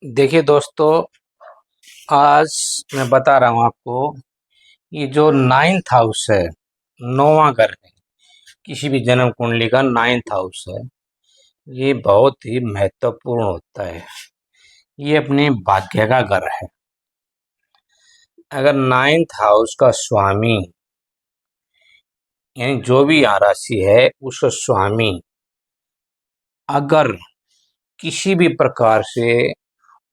देखिए दोस्तों, आज मैं बता रहा हूँ आपको। ये जो नाइन्थ हाउस है, नौवां घर है, किसी भी जन्म कुंडली का नाइन्थ हाउस है। ये बहुत ही महत्वपूर्ण होता है। ये अपने भाग्य का घर है। अगर नाइन्थ हाउस का स्वामी, यानी जो भी यहाँ राशि है, उसका स्वामी अगर किसी भी प्रकार से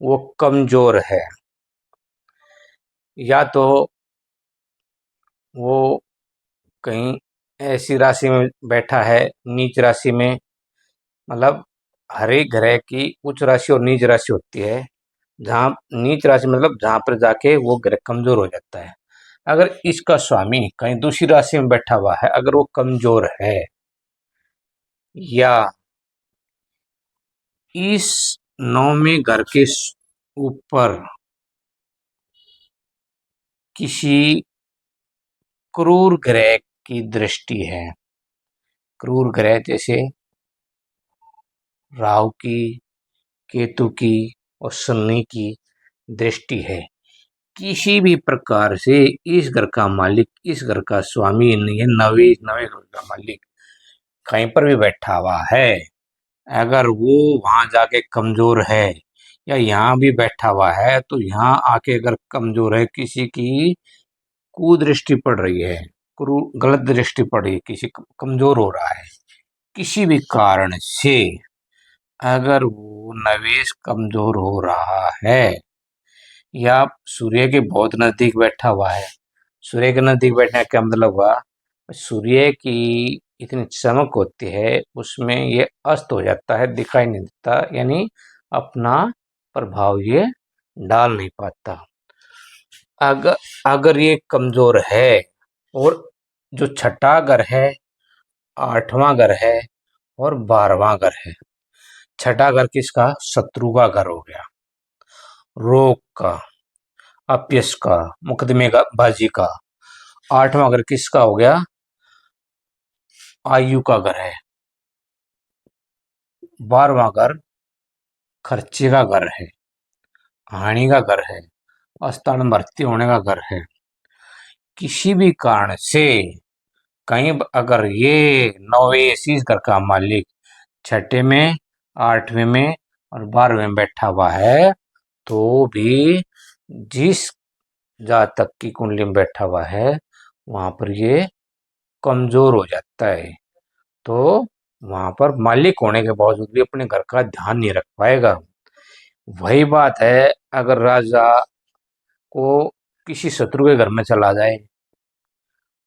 वो कमजोर है, या तो वो कहीं ऐसी राशि में बैठा है, नीच राशि में, मतलब हर एक ग्रह की उच्च राशि और नीच राशि होती है। जहाँ नीच राशि मतलब जहाँ पर जाके वो ग्रह कमजोर हो जाता है। अगर इसका स्वामी कहीं दूसरी राशि में बैठा हुआ है, अगर वो कमजोर है, या इस नौवें घर के ऊपर किसी क्रूर ग्रह की दृष्टि है, क्रूर ग्रह जैसे राहु की, केतु की और शनि की दृष्टि है, किसी भी प्रकार से इस घर का मालिक, इस घर का स्वामी नहीं है, नवे नवे घर का मालिक कहीं पर भी बैठा हुआ है, अगर वो वहां जाके कमजोर है या यहाँ भी बैठा हुआ है, तो यहाँ आके अगर कमजोर है, किसी की कुदृष्टि पड़ रही है, गलत दृष्टि पड़ रही है, किसी कमजोर हो रहा है किसी भी कारण से, अगर वो नवेश कमजोर हो रहा है या सूर्य के बहुत नजदीक बैठा हुआ है। सूर्य के नजदीक बैठने का क्या मतलब हुआ? सूर्य की इतनी चमक होती है, उसमें ये अस्त हो जाता है, दिखाई नहीं देता, यानी अपना प्रभाव ये डाल नहीं पाता। अगर अगर ये कमजोर है, और जो छठा घर है, आठवां घर है और 12वां घर है। छठा घर किसका? शत्रु का घर हो गया, रोग का, अपयश का, मुकदमे का, बाजी का। आठवां घर किसका हो गया? आयु का घर है। 12वां घर खर्चे का घर है, हानि का घर है, अस्थिर में भर्ती होने का घर है। किसी भी कारण से कहीं अगर ये नौवे इस घर का मालिक छठे में, आठवें में और 12वें में बैठा हुआ है, तो भी जिस जातक की कुंडली में बैठा हुआ है, वहां पर ये कमजोर हो जाता है। तो वहां पर मालिक होने के बावजूद भी अपने घर का ध्यान नहीं रख पाएगा। वही बात है, अगर राजा को किसी शत्रु के घर में चला जाए,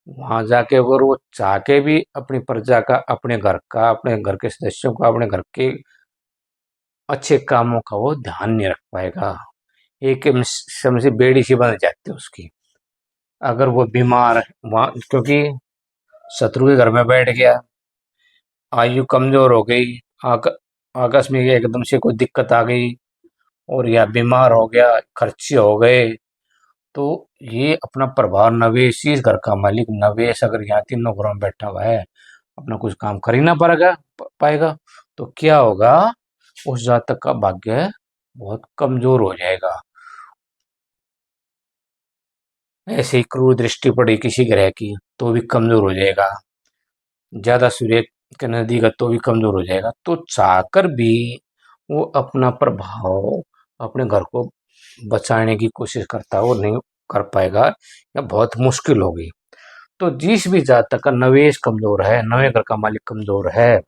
वहां जाके अगर वो चाह के भी अपनी प्रजा का, अपने घर का, अपने घर के सदस्यों का, अपने घर के अच्छे कामों का वो ध्यान नहीं रख पाएगा। एक समय से बेड़ी सी बंध जाती है उसकी। अगर वो बीमार वहां, क्योंकि शत्रु के घर में बैठ गया, आयु कमजोर हो गई, आकस्मिक एकदम से कोई दिक्कत आ गई, और या बीमार हो गया, खर्चे हो गए, तो ये अपना प्रभाव नवेश, इस घर का मालिक नवेश अगर यहाँ तीनों घरों में बैठा हुआ है, अपना कुछ काम कर ही ना पाएगा, तो क्या होगा? उस जातक का भाग्य बहुत कमजोर हो जाएगा। ऐसे ही क्रूर दृष्टि पड़ी किसी ग्रह की, तो भी कमजोर हो जाएगा। ज्यादा सूर्य के नजदीक है, तो भी कमजोर हो जाएगा। तो चाहकर भी वो अपना प्रभाव अपने घर को बचाने की कोशिश करता है, वो नहीं कर पाएगा, या बहुत मुश्किल होगी। तो जिस भी जातक का नवेश कमजोर है, नवे घर का मालिक कमजोर है,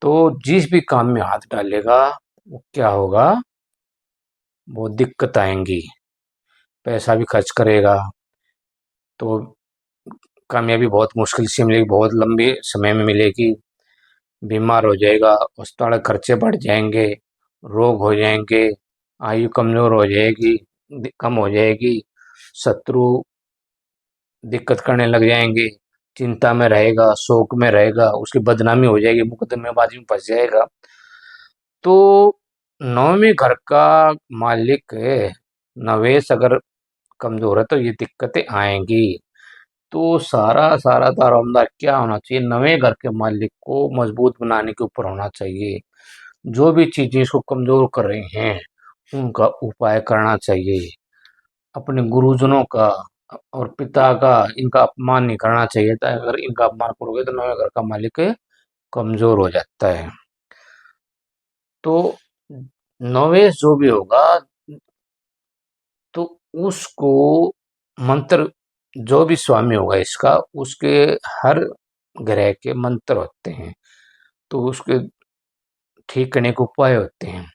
तो जिस भी काम में हाथ डालेगा, वो क्या होगा? वो दिक्कत आएंगी, पैसा भी खर्च करेगा, तो कामयाबी बहुत मुश्किल से मिलेगी, बहुत लंबे समय में मिलेगी। बीमार हो जाएगा, अस्पताल खर्चे बढ़ जाएंगे, रोग हो जाएंगे, आयु कमजोर हो जाएगी, कम हो जाएगी, शत्रु दिक्कत करने लग जाएंगे, चिंता में रहेगा, शोक में रहेगा, उसकी बदनामी हो जाएगी, मुकदमेबाजी में फंस जाएगा। तो नौवें घर का मालिक नवेश अगर कमजोर है, तो ये दिक्कतें आएंगी। तो सारा सारा दारोमदार क्या होना चाहिए? नवे घर के मालिक को मजबूत बनाने के ऊपर होना चाहिए। जो भी चीजें इसको कमजोर कर रही हैं, उनका उपाय करना चाहिए। अपने गुरुजनों का और पिता का इनका अपमान नहीं करना चाहिए था। अगर इनका अपमान करोगे तो नवे घर का मालिक कमजोर हो जाता है। तो नवेश जो भी होगा तो उसको मंत्र, जो भी स्वामी होगा इसका, उसके हर ग्रह के मंत्र होते हैं, तो उसके ठीक करने के उपाय होते हैं,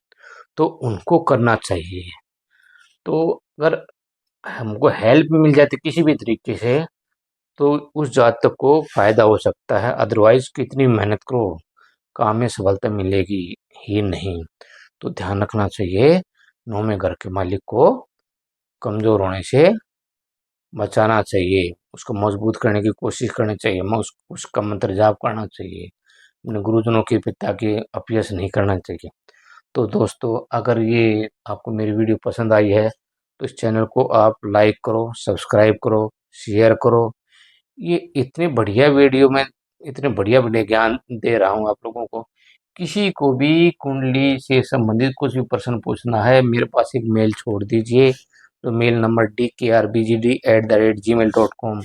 तो उनको करना चाहिए। तो अगर हमको हेल्प मिल जाती किसी भी तरीके से तो उस जातक को फायदा हो सकता है। अदरवाइज कितनी मेहनत करो, काम में सफलता मिलेगी ही नहीं। तो ध्यान रखना चाहिए, नौवें घर के मालिक को कमजोर होने से बचाना चाहिए, उसको मजबूत करने की कोशिश करनी चाहिए, उसका मंत्र जाप करना चाहिए, अपने गुरुजनों के पिता के अपयश नहीं करना चाहिए। तो दोस्तों, अगर ये आपको मेरी वीडियो पसंद आई है तो इस चैनल को आप लाइक करो, सब्सक्राइब करो, शेयर करो। ये इतने बढ़िया बढ़िया ज्ञान दे रहा हूँ आप लोगों को। किसी को भी कुंडली से संबंधित कुछ भी प्रश्न पूछना है, मेरे पास एक मेल छोड़ दीजिए। तो मेल नंबर dkrbgd@gmail.com,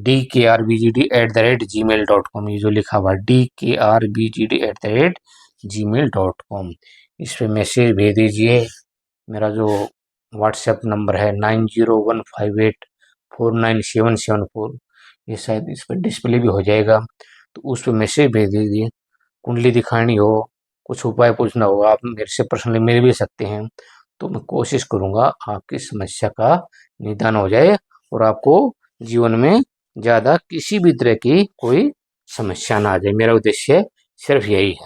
dkrbgd@gmail.com, ये जो लिखा हुआ dkrbgd@gmail.com, इस पे मैसेज भेज दीजिए। मेरा जो व्हाट्सएप नंबर है 9015849774, ये शायद इस पर डिस्प्ले भी हो जाएगा, तो उस पर मैसेज भेज दीजिए। कुंडली दिखानी हो, कुछ उपाय पूछना हो, आप मेरे से पर्सनली मिल भी सकते हैं। तो मैं कोशिश करूँगा आपकी समस्या का निदान हो जाए और आपको जीवन में ज़्यादा किसी भी तरह की कोई समस्या ना आ जाए। मेरा उद्देश्य सिर्फ यही है।